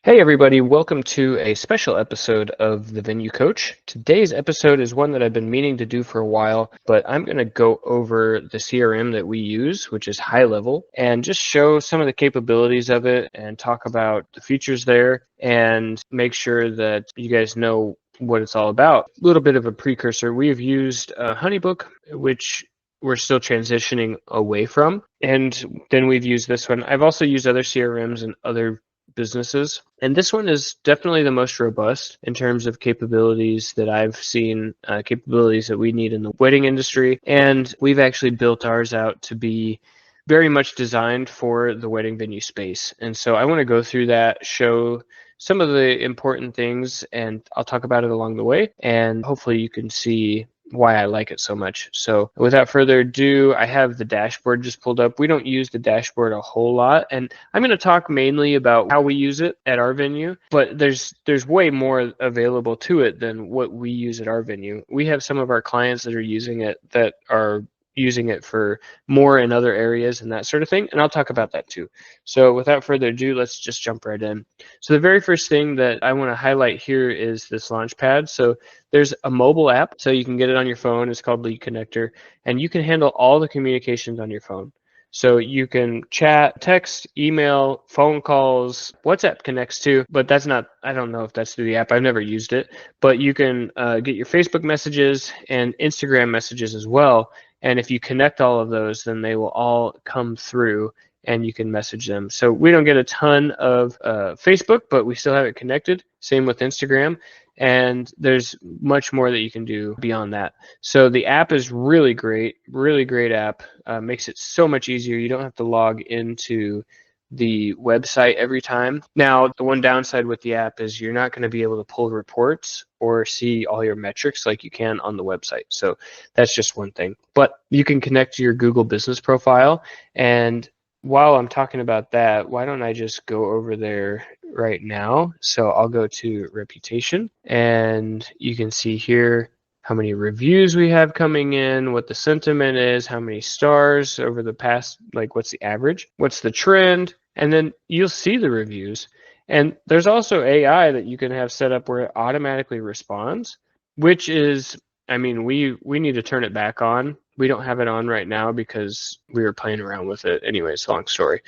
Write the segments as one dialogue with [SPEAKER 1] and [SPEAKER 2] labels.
[SPEAKER 1] Hey everybody, welcome to a special episode of The Venue Coach. Today's episode is one that I've been meaning to do for a while, but I'm going to go over the CRM that we use, which is HighLevel, and just show some of the capabilities of it and talk about the features there and make sure that you guys know what it's all about. A little bit of a precursor. We've used Honeybook, which we're still transitioning away from, and then we've used this one. I've also used other CRMs and other businesses, and this one is definitely the most robust in terms of capabilities that I've seen, capabilities that we need in the wedding industry, and we've actually built ours out to be very much designed for the wedding venue space. And so I want to go through that, show some of the important things, and I'll talk about it along the way, and hopefully you can see why I like it so much. So without further ado, I have the dashboard just pulled up. We don't use the dashboard a whole lot, and I'm going to talk mainly about how we use it at our venue, but there's way more available to it than what we use at our venue. We have some of our clients that are using it that are using it for more in other areas and that sort of thing, and I'll talk about that too. So without further ado, let's just jump right in. So the very first thing that I want to highlight here is this Launchpad. So there's a mobile app, so you can get it on your phone. It's called Lead Connector, and you can handle all the communications on your phone. So you can chat, text, email, phone calls. WhatsApp connects to, but that's not, I don't know if that's through the app. I've never used it, but you can get your Facebook messages and Instagram messages as well. And if you connect all of those, then they will all come through and you can message them. So we don't get a ton of Facebook, but we still have it connected. Same with Instagram. And there's much more that you can do beyond that. So the app is really great app. Makes it so much easier. You don't have to log into the website every time. Now, the one downside with the app is you're not going to be able to pull reports or see all your metrics like you can on the website. So that's just one thing. But you can connect to your Google business profile. And while I'm talking about that, why don't I just go over there right now? So I'll go to reputation, and you can see here how many reviews we have coming in, what the sentiment is, how many stars over the past, like what's the average, what's the trend, and then you'll see the reviews. And there's also AI that you can have set up where it automatically responds, which is, I mean, we need to turn it back on. We don't have it on right now because we were playing around with it. Anyways, long story.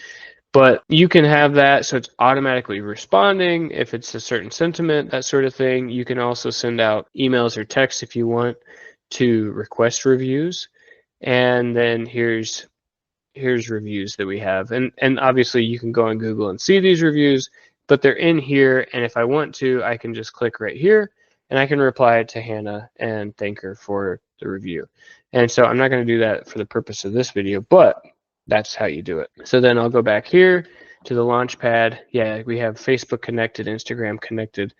[SPEAKER 1] But you can have that so it's automatically responding if it's a certain sentiment, that sort of thing. You can also send out emails or texts if you want to request reviews. And then here's reviews that we have. And obviously you can go on Google and see these reviews, but they're in here. And if I want to, I can just click right here and I can reply to Hannah and thank her for the review. And so I'm not going to do that for the purpose of this video, but that's how you do it. So then I'll go back here to the Launchpad. Yeah, we have Facebook connected, Instagram connected,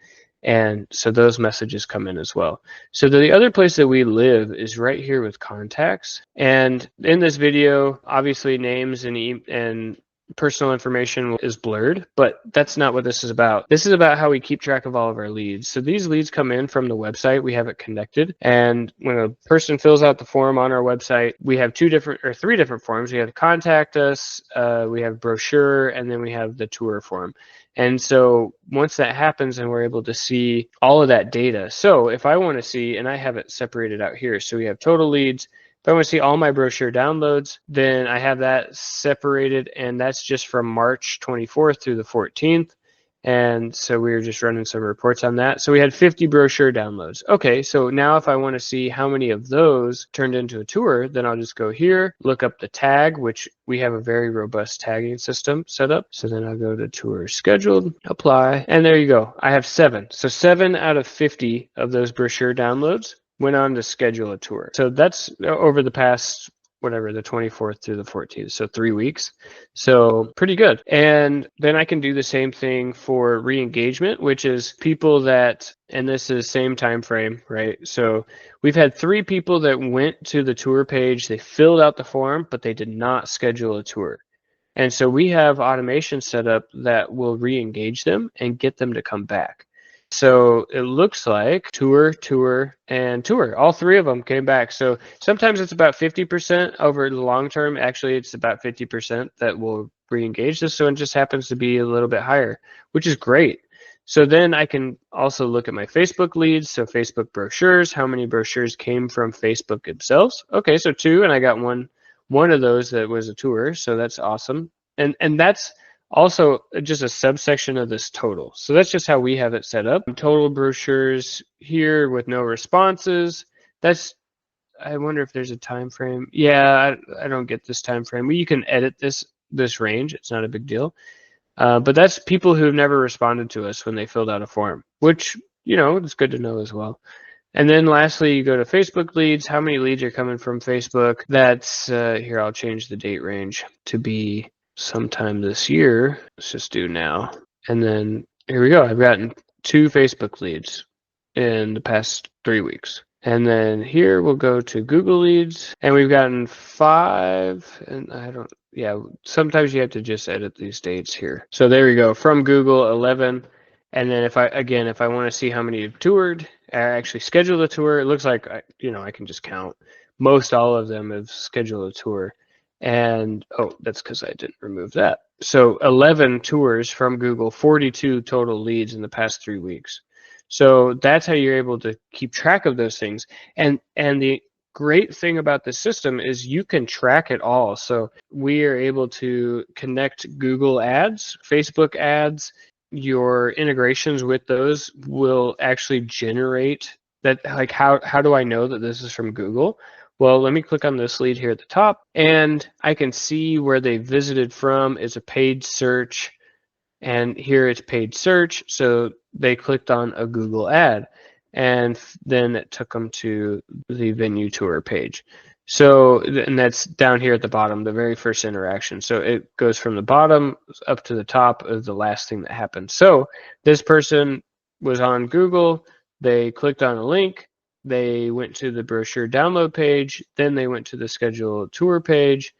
[SPEAKER 1] and so those messages come in as well. So the other place that we live is right here with contacts. And in this video, obviously names and personal information is blurred, but that's not what this is about. This is about how we keep track of all of our leads. So these leads come in from the website. We have it connected. And when a person fills out the form on our website, we have three different forms. We have contact us, we have brochure, and then we have the tour form. And so once that happens and we're able to see all of that data. So if I want to see, and I have it separated out here, so we have total leads. If I want to see all my brochure downloads, then I have that separated, and that's just from March 24th through the 14th. And so we were just running some reports on that. So we had 50 brochure downloads. Okay, so now if I want to see how many of those turned into a tour, then I'll just go here, look up the tag, which we have a very robust tagging system set up. So then I'll go to tour scheduled, apply, and there you go. I have 7. So 7 out of 50 of those brochure downloads went on to schedule a tour. So that's over the past, whatever, the 24th through the 14th, so 3 weeks. So pretty good. And then I can do the same thing for re-engagement, which is people that, and this is same time frame, right? So we've had 3 people that went to the tour page, they filled out the form, but they did not schedule a tour. And so we have automation set up that will re-engage them and get them to come back. So it looks like tour, and tour. All 3 of them came back. So sometimes it's about 50% over the long term. Actually, it's about 50% that will re-engage. This one just happens to be a little bit higher, which is great. So then I can also look at my Facebook leads. So Facebook brochures, how many brochures came from Facebook themselves? Okay, so 2, and I got one of those that was a tour, so that's awesome. And that's also just a subsection of this total. So that's just how we have it set up. Total brochures here with no responses. That's, I wonder if there's a time frame. Yeah, I don't get this time frame. You can edit this range. It's not a big deal. But that's people who've never responded to us when they filled out a form, which, it's good to know as well. And then lastly, you go to Facebook leads. How many leads are coming from Facebook? That's, here, I'll change the date range to be sometime this year. Let's just do now. And then here we go. I've gotten 2 Facebook leads in the past 3 weeks. And then here we'll go to Google leads, and we've gotten 5, and sometimes you have to just edit these dates here. So there we go, from Google, 11. And then if I want to see how many have toured, I actually scheduled a tour. It looks like, I can just count. Most all of them have scheduled a tour. And, oh, that's because I didn't remove that. So 11 tours from Google, 42 total leads in the past 3 weeks. So that's how you're able to keep track of those things. And the great thing about the system is you can track it all. So we are able to connect Google ads, Facebook ads. Your integrations with those will actually generate that. Like, how do I know that this is from Google? Well, let me click on this lead here at the top, and I can see where they visited from. It's a paid search. And here it's paid search, so they clicked on a Google ad, and then it took them to the venue tour page. So, and that's down here at the bottom, the very first interaction. So it goes from the bottom up to the top of the last thing that happened. So this person was on Google, they clicked on a link, they went to the brochure download page, then they went to the schedule tour page,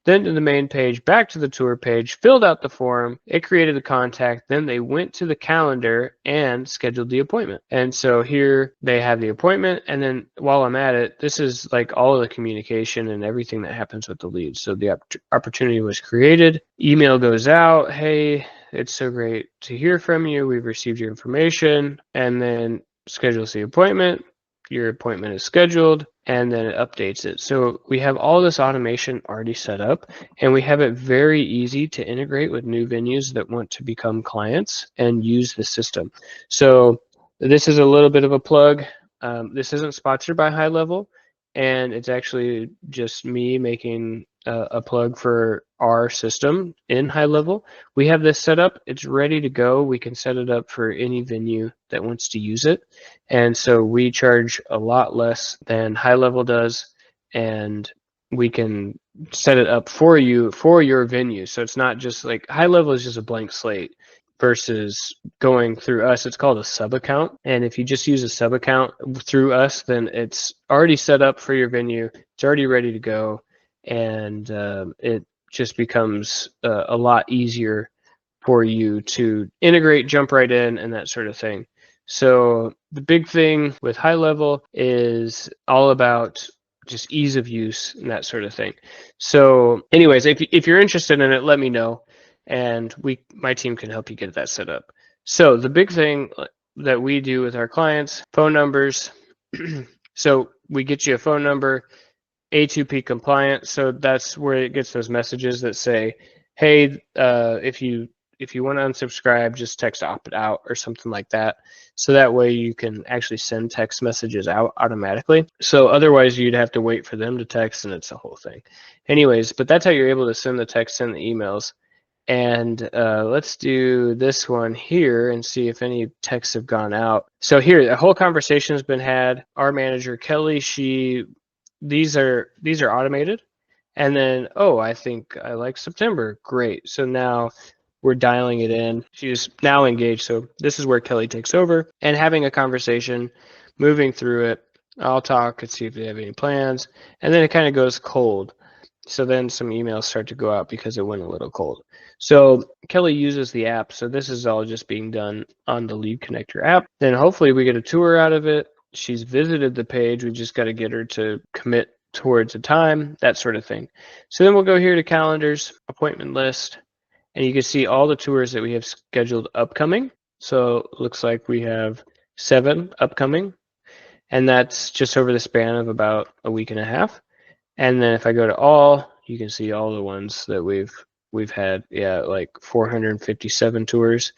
[SPEAKER 1] then to the main page, back to the tour page, filled out the form, it created the contact, then they went to the calendar and scheduled the appointment. And so here they have the appointment, and then while I'm at it, this is like all of the communication and everything that happens with the lead. So the opportunity was created, email goes out, hey, it's so great to hear from you, we've received your information, and then schedules the appointment. Your appointment is scheduled, and then it updates it. So we have all this automation already set up, and we have it very easy to integrate with new venues that want to become clients and use the system. So this is a little bit of a plug. This isn't sponsored by HighLevel, and it's actually just me making a plug for our system in HighLevel. We have this set up, it's ready to go. We can set it up for any venue that wants to use it. And so we charge a lot less than HighLevel does, and we can set it up for you for your venue. So it's not just like HighLevel is just a blank slate versus going through us. It's called a sub account. And if you just use a sub account through us, then it's already set up for your venue. It's already ready to go. And it just becomes a lot easier for you to integrate, jump right in, and that sort of thing. So the big thing with HighLevel is all about just ease of use and that sort of thing. So anyways, if you're interested in it, let me know, and my team can help you get that set up. So the big thing that we do with our clients, phone numbers. So we get you a phone number, A2P compliant. So that's where it gets those messages that say, hey, if you want to unsubscribe, just text opt out or something like that. So that way you can actually send text messages out automatically. So otherwise you'd have to wait for them to text, and it's a whole thing. Anyways, but that's how you're able to send the text, send the emails. And let's do this one here and see if any texts have gone out. So here, a whole conversation has been had. Our manager, Kelly, these are automated. And then, oh, I think I like September. Great. So now we're dialing it in. She's now engaged. So this is where Kelly takes over and having a conversation, moving through it. I'll talk and see if they have any plans. And then it kind of goes cold. So then some emails start to go out because it went a little cold. So Kelly uses the app. So this is all just being done on the Lead Connector app. Then hopefully we get a tour out of it. She's visited the page. We just got to get her to commit towards a time, that sort of thing. So then we'll go here to calendars, appointment list, and you can see all the tours that we have scheduled upcoming. So looks like we have 7 upcoming, and that's just over the span of about a week and a half. And then if I go to all, you can see all the ones that we've had. Yeah, like 457 tours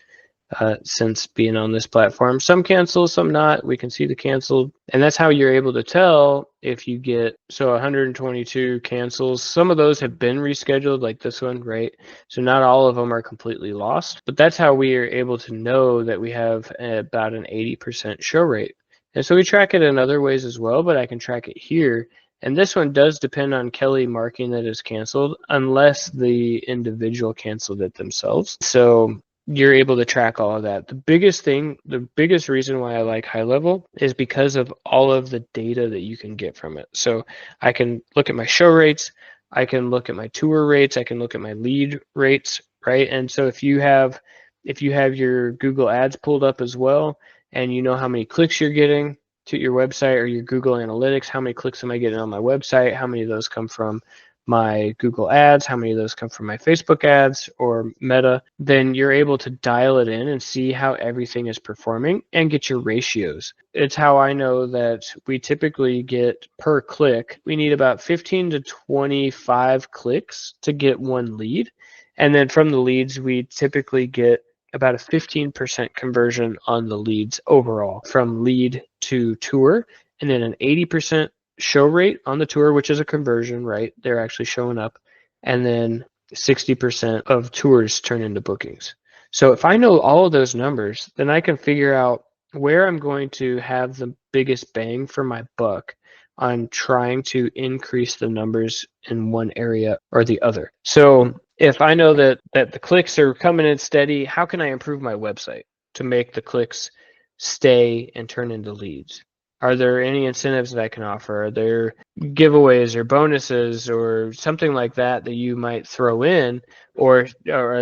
[SPEAKER 1] since being on this platform. Some cancel, some not. We can see the canceled. And that's how you're able to tell if you get, so 122 cancels. Some of those have been rescheduled, like this one, right? So not all of them are completely lost. But that's how we are able to know that we have about an 80% show rate. And so we track it in other ways as well, but I can track it here. And this one does depend on Kelly marking that is canceled, unless the individual canceled it themselves. So you're able to track all of that. The biggest thing, the biggest reason why I like HighLevel is because of all of the data that you can get from it. So I can look at my show rates, I can look at my tour rates, I can look at my lead rates, right? And so if you have your Google Ads pulled up as well, and you know how many clicks you're getting to your website, or your Google Analytics, how many clicks am I getting on my website, how many of those come from my Google ads, how many of those come from my Facebook ads or Meta, then you're able to dial it in and see how everything is performing and get your ratios. It's how I know that we typically get per click, we need about 15 to 25 clicks to get one lead. And then from the leads, we typically get about a 15% conversion on the leads overall from lead to tour, and then an 80% show rate on the tour, which is a conversion, right? They're actually showing up. And then 60% of tours turn into bookings. So if I know all of those numbers, then I can figure out where I'm going to have the biggest bang for my buck on trying to increase the numbers in one area or the other. So if I know that the clicks are coming in steady, how can I improve my website to make the clicks stay and turn into leads? Are there any incentives that I can offer? Are there giveaways or bonuses or something like that that you might throw in, or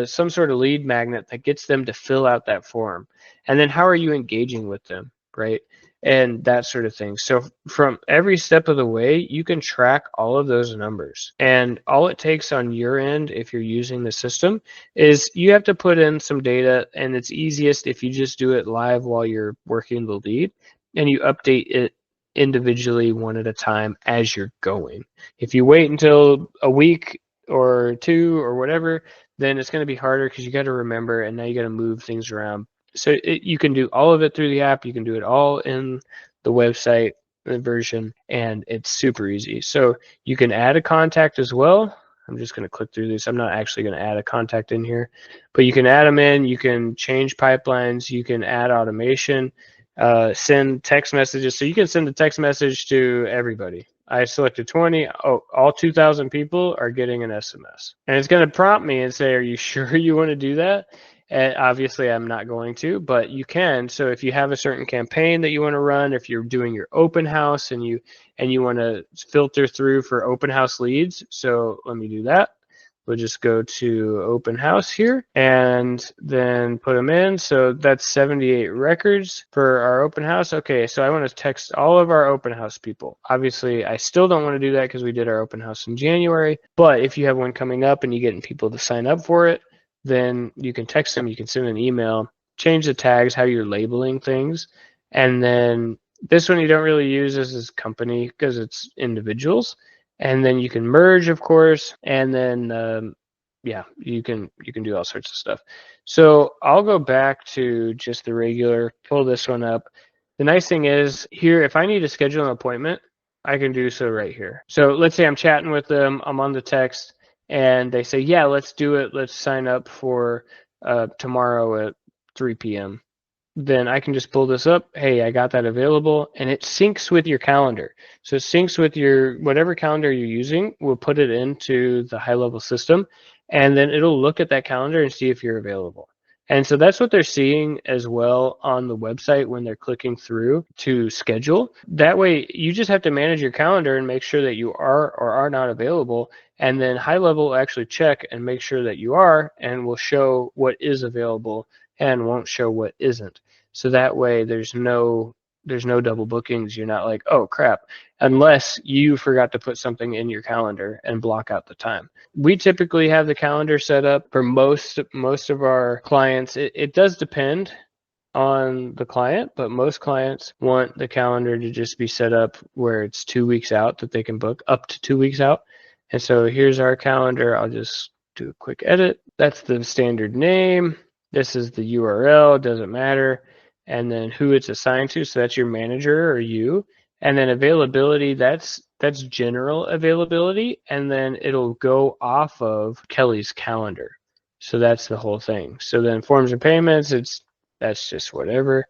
[SPEAKER 1] some sort of lead magnet that gets them to fill out that form? And then how are you engaging with them, right? And that sort of thing. So from every step of the way, you can track all of those numbers. And all it takes on your end, if you're using the system, is you have to put in some data, and it's easiest if you just do it live while you're working the lead, and you update it individually one at a time as you're going. If you wait until a week or two or whatever, then it's going to be harder because you got to remember, and now you got to move things around. So you can do all of it through the app. You can do it all in the website version, and it's super easy. So you can add a contact as well. I'm just going to click through this. I'm not actually going to add a contact in here, but you can add them in. You can change pipelines. You can add automation, send text messages. So you can send a text message to everybody. I selected 20. Oh, all 2,000 people are getting an SMS. And it's going to prompt me and say, are you sure you want to do that? And obviously, I'm not going to, but you can. So if you have a certain campaign that you want to run, if you're doing your open house and you want to filter through for open house leads, so let me do that. We'll just go to open house here and then put them in. So that's 78 records for our open house. Okay, so I want to text all of our open house people. Obviously, I still don't want to do that because we did our open house in January. But if you have one coming up and you're getting people to sign up for it, then you can text them, you can send an email, change the tags, how you're labeling things. And then this one you don't really use as company because it's individuals. And then you can merge, of course, and then yeah, you can do all sorts of stuff. So I'll go back to just the regular, pull this one up. The nice thing is here, if I need to schedule an appointment, I can do so right here. So let's say I'm chatting with them, I'm on the text, and they say, yeah, let's do it. Let's sign up for tomorrow at 3 p.m. Then I can just pull this up. Hey, I got that available, and it syncs with your calendar. So it syncs with your whatever calendar you're using. We'll put it into the HighLevel system, and then it'll look at that calendar and see if you're available. And so that's what they're seeing as well on the website when they're clicking through to schedule. That way, you just have to manage your calendar and make sure that you are or are not available. And then HighLevel will actually check and make sure that you are, and will show what is available and won't show what isn't. So that way there's no double bookings. You're not like, oh crap, unless you forgot to put something in your calendar and block out the time. We typically have the calendar set up for most of our clients. It does depend. on the client, but most clients want the calendar to just be set up where it's 2 weeks out that they can book, up to 2 weeks out. And so here's our calendar. I'll just do a quick edit. That's the standard name. This is the URL, doesn't matter. And then who it's assigned to, so that's your manager or you. And then availability, that's general availability, and then it'll go off of Kelly's calendar. So that's the whole thing. So then forms and payments, that's just whatever.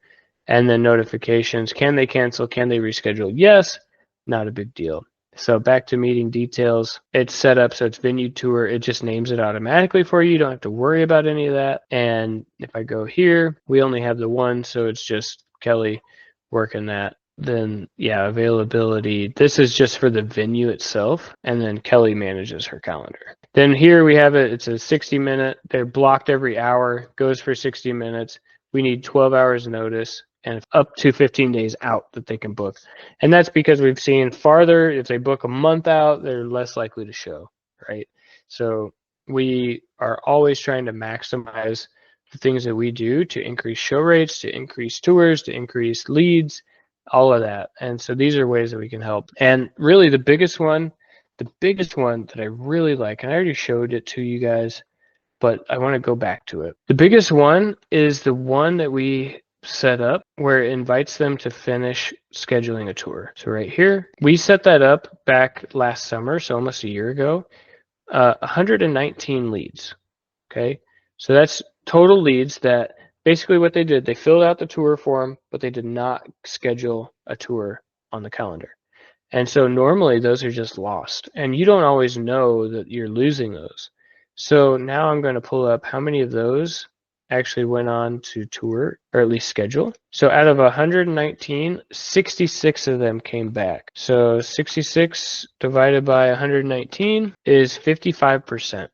[SPEAKER 1] And then notifications, can they cancel? Can they reschedule? Yes, not a big deal. So back to meeting details. It's set up so it's venue tour. It just names it automatically for you. You don't have to worry about any of that. And if I go here, we only have the one, so it's just Kelly working that. Then yeah, availability. This is just for the venue itself, and then Kelly manages her calendar. Then here we have it. It's a 60-minute. They're blocked every hour. Goes for 60 minutes. We need 12 hours notice and up to 15 days out that they can book. And that's because we've seen farther, if they book a month out, they're less likely to show, right? So we are always trying to maximize the things that we do to increase show rates, to increase tours, to increase leads, all of that. And so these are ways that we can help. And really the biggest one that I really like, and I already showed it to you guys, but I want to go back to it. The biggest one is the one that we set up where it invites them to finish scheduling a tour. So right here, we set that up back last summer, so almost a year ago, 119 leads, okay? So that's total leads that basically what they did, they filled out the tour form, but they did not schedule a tour on the calendar. And so normally those are just lost, and you don't always know that you're losing those. So now I'm going to pull up how many of those actually went on to tour, or at least schedule. So out of 119, 66 of them came back. So 66 divided by 119 is 55%.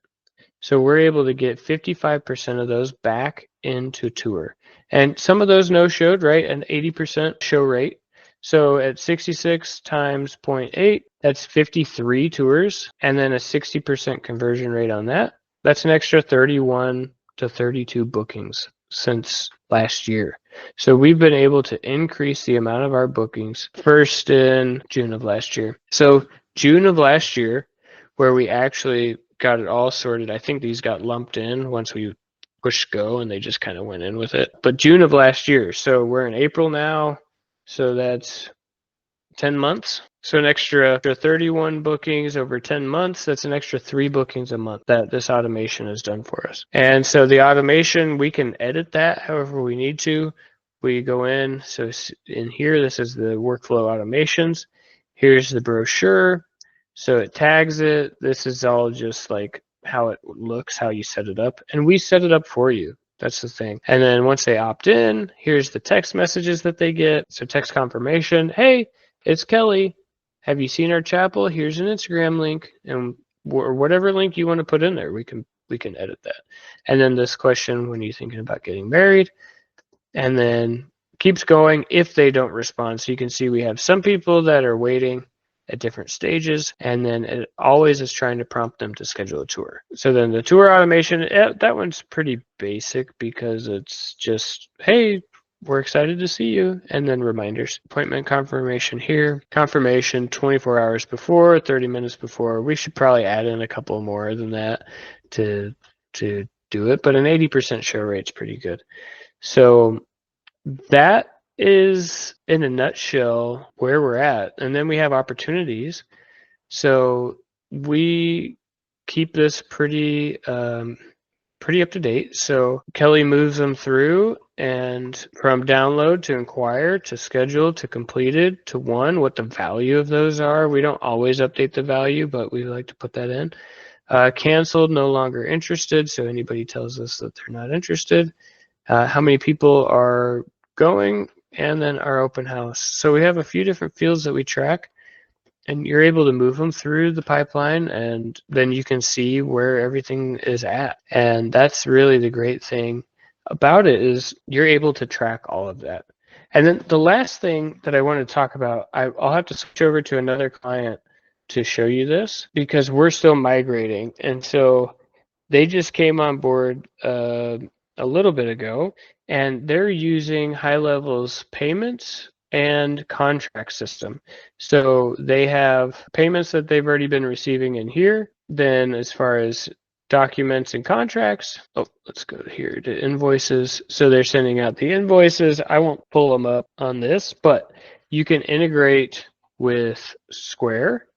[SPEAKER 1] So we're able to get 55% of those back into tour. And some of those no-showed, right? An 80% show rate. So at 66 times 0.8, that's 53 tours, and then a 60% conversion rate on that. That's an extra 31 to 32 bookings since last year. So we've been able to increase the amount of our bookings first in June of last year. So June of last year, where we actually got it all sorted, I think these got lumped in once we pushed go and they just kind of went in with it. But June of last year, so we're in April now. So that's 10 months. So an extra 31 bookings over 10 months, that's an extra 3 bookings a month that this automation has done for us. And so the automation, we can edit that however we need to. We go in, so in here, this is the workflow automations. Here's the brochure. So it tags it. This is all just like how it looks, how you set it up. And we set it up for you. That's the thing. And then once they opt in, here's the text messages that they get. So text confirmation, hey, it's Kelly. Have you seen our chapel? Here's an Instagram link, and or whatever link you want to put in there, we can edit that. And then this question, when you're thinking about getting married, and then keeps going if they don't respond. So you can see we have some people that are waiting at different stages, and then it always is trying to prompt them to schedule a tour. So then the tour automation, that one's pretty basic because it's just, hey, we're excited to see you, and then reminders. Appointment confirmation here. Confirmation 24 hours before, 30 minutes before. We should probably add in a couple more than that to do it, but an 80% show rate's pretty good. So that is in a nutshell where we're at. And then we have opportunities. So we keep this pretty up to date. So Kelly moves them through, and from download to inquire to schedule to completed to one, what the value of those are. We don't always update the value, but we like to put that in. Canceled, no longer interested. So anybody tells us that they're not interested. How many people are going, and then our open house. So we have a few different fields that we track, and you're able to move them through the pipeline, and then you can see where everything is at. And that's really the great thing about it, is you're able to track all of that. And then the last thing that I want to talk about, I'll have to switch over to another client to show you this because we're still migrating. And so they just came on board a little bit ago, and they're using HighLevel's payments and contract system. So they have payments that they've already been receiving in here. Then as far as documents and contracts, let's go here to invoices. So they're sending out the invoices. I won't pull them up on this, but you can integrate with Square.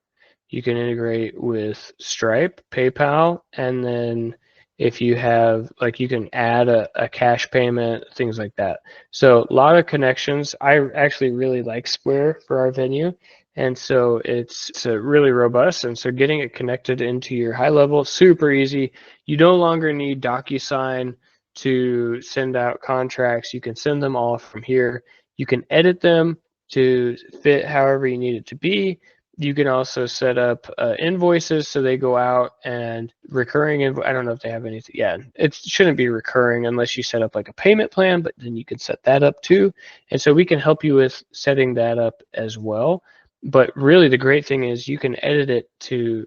[SPEAKER 1] You can integrate with Stripe, PayPal, and then if you have, like, you can add a cash payment, things like that. So a lot of connections. I actually really like Square for our venue. And so it's really robust. And so getting it connected into your HighLevel, super easy. You no longer need DocuSign to send out contracts. You can send them all from here. You can edit them to fit however you need it to be. You can also set up invoices so they go out, and recurring I don't know if they have anything. Yeah, it shouldn't be recurring unless you set up like a payment plan, but then you can set that up too. And so we can help you with setting that up as well. But really the great thing is you can edit it to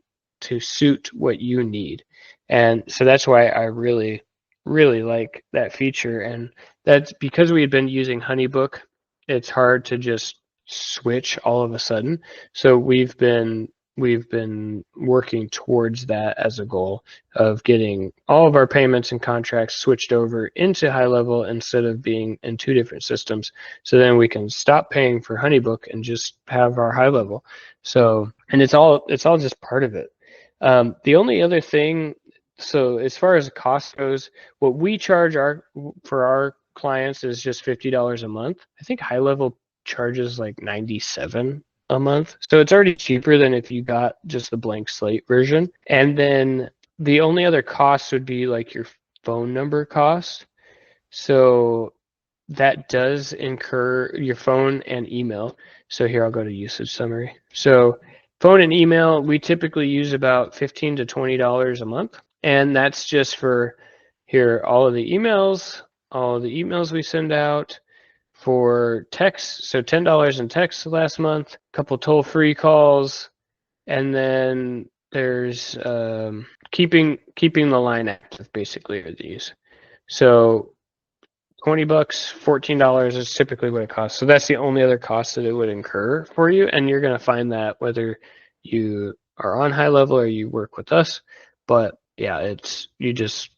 [SPEAKER 1] suit what you need. And so that's why I really, really like that feature. And that's because we had been using HoneyBook. It's hard to just switch all of a sudden. So we've been working towards that as a goal of getting all of our payments and contracts switched over into HighLevel instead of being in two different systems. So then we can stop paying for HoneyBook and just have our HighLevel. So, and it's all just part of it. The only other thing, so as far as the cost goes, what we charge for our clients is just $50 a month. I think HighLevel charges like 97 a month. So it's already cheaper than if you got just the blank slate version. And then the only other cost would be like your phone number cost. So that does incur your phone and email. So here I'll go to usage summary. So phone and email, we typically use about $15 to $20 a month. And that's just for here, all of the emails we send out. For text, so $10 in text last month, a couple toll-free calls, and then there's keeping the line active, basically, are these. So $20, $14 is typically what it costs. So that's the only other cost that it would incur for you, and you're going to find that whether you are on HighLevel or you work with us. But yeah, you just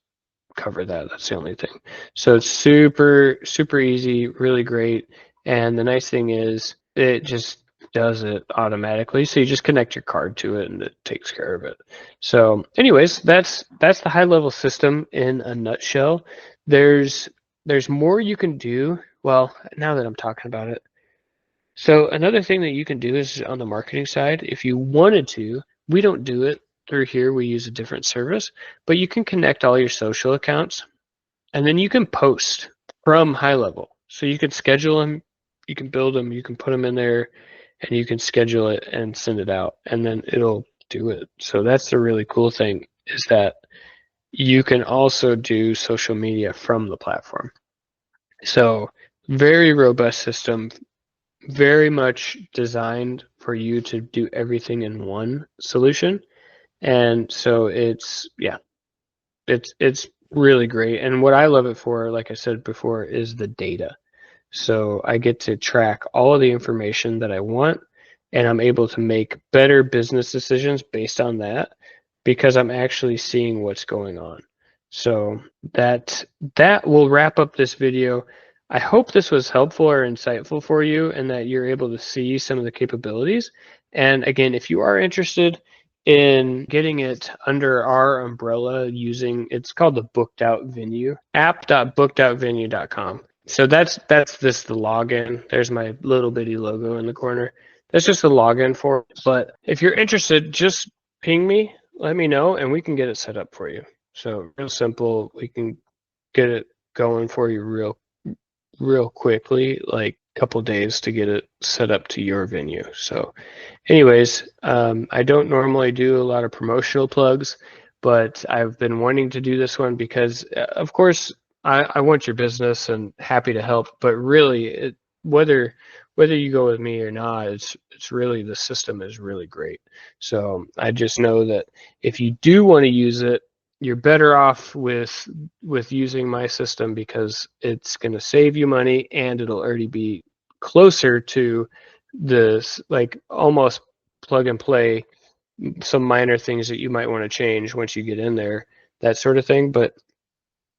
[SPEAKER 1] cover that. That's the only thing. So it's super, super easy, really great. And the nice thing is it just does it automatically. So you just connect your card to it and it takes care of it. So anyways, that's the HighLevel system in a nutshell. There's more you can do. Well, now that I'm talking about it. So another thing that you can do is on the marketing side, if you wanted to, we don't do it through here, we use a different service, but you can connect all your social accounts and then you can post from HighLevel. So you can schedule them, you can build them, you can put them in there, and you can schedule it and send it out, and then it'll do it. So that's the really cool thing, is that you can also do social media from the platform. So very robust system, very much designed for you to do everything in one solution. And so it's really great. And what I love it for, like I said before, is the data. So I get to track all of the information that I want, and I'm able to make better business decisions based on that because I'm actually seeing what's going on. So that will wrap up this video. I hope this was helpful or insightful for you and that you're able to see some of the capabilities. And again, if you are interested in getting it under our umbrella using, it's called the Booked Out Venue, app.bookedoutvenue.com. So that's the login. There's my little bitty logo in the corner. That's just the login for it. But if you're interested, just ping me, let me know, and we can get it set up for you. So real simple, we can get it going for you real quickly, like a couple days to get it set up to your venue. So anyways, I don't normally do a lot of promotional plugs, but I've been wanting to do this one because, of course, I want your business and happy to help. But really, whether you go with me or not, it's really, the system is really great. So I just know that if you do want to use it, you're better off with using my system because it's going to save you money and it'll already be closer to this, like almost plug and play, some minor things that you might want to change once you get in there, that sort of thing. But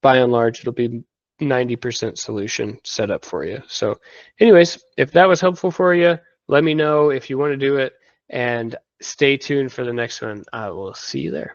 [SPEAKER 1] by and large, it'll be 90% solution set up for you. So anyways, if that was helpful for you, let me know if you want to do it, and stay tuned for the next one. I will see you there.